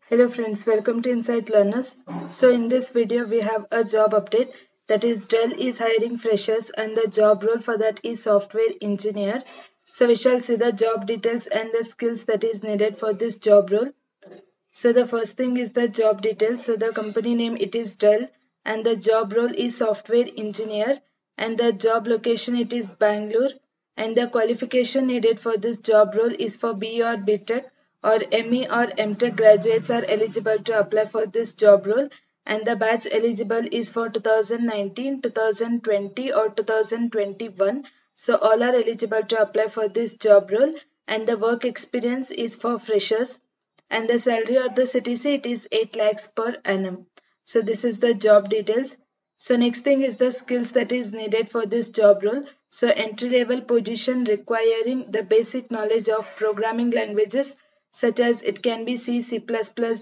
Hello friends, welcome to Insight Learners. So in this video we have a job update, that is Dell is hiring freshers and the job role for that is software engineer. So we shall see the job details and the skills that is needed for this job role. So the first thing is the job details. So the company name it is Dell and the job role is software engineer and the job location it is Bangalore and the qualification needed for this job role is for BE or BTech or ME or MTech graduates are eligible to apply for this job role and the batch eligible is for 2019, 2020 or 2021. So all are eligible to apply for this job role and the work experience is for freshers and the salary of the CTC it is 8 lakhs per annum. So this is the job details. So next thing is the skills that is needed for this job role. So entry level position requiring the basic knowledge of programming languages such as it can be C, C++,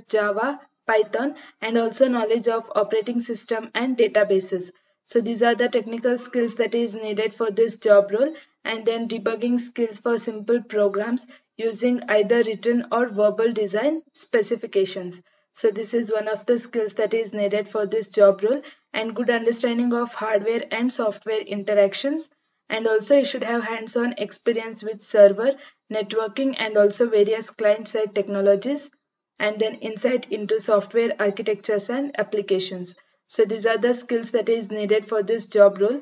Java, Python and also knowledge of operating system and databases. So these are the technical skills that is needed for this job role and then debugging skills for simple programs using either written or verbal design specifications. So this is one of the skills that is needed for this job role and good understanding of hardware and software interactions and also you should have hands-on experience with server, networking and also various client-side technologies and then insight into software architectures and applications. So these are the skills that is needed for this job role.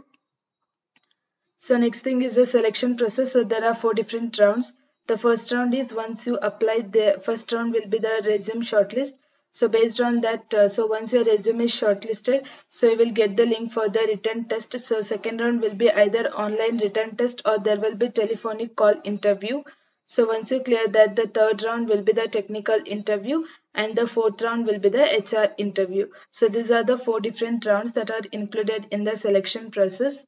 So next thing is the selection process. So there are 4 different rounds. The first round is once you apply, the first round will be the resume shortlist. So based on that, so once your resume is shortlisted, so you will get the link for the written test. So second round will be either online written test or there will be telephonic call interview. So once you clear that, the third round will be the technical interview and the fourth round will be the HR interview. So these are the 4 different rounds that are included in the selection process.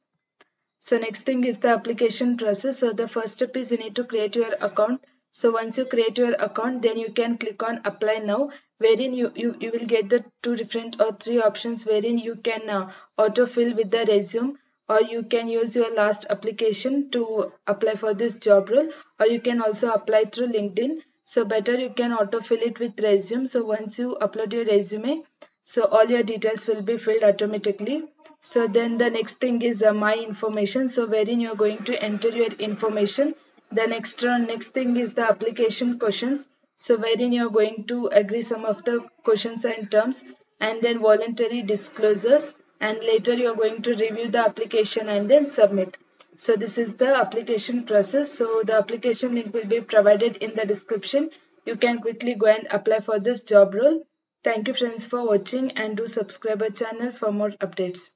So next thing is the application process. So the first step is you need to create your account. So once you create your account, then you can click on apply now, wherein you will get the 2 different or 3 options wherein you can autofill with the resume or you can use your last application to apply for this job role or you can also apply through LinkedIn. So better you can autofill it with resume. So once you upload your resume, so all your details will be filled automatically. So then the next thing is my information. So wherein you are going to enter your information. The next thing is the application questions. So wherein you are going to agree some of the questions and terms and then voluntary disclosures and later you are going to review the application and then submit. So this is the application process. So the application link will be provided in the description. You can quickly go and apply for this job role. Thank you friends for watching and do subscribe our channel for more updates.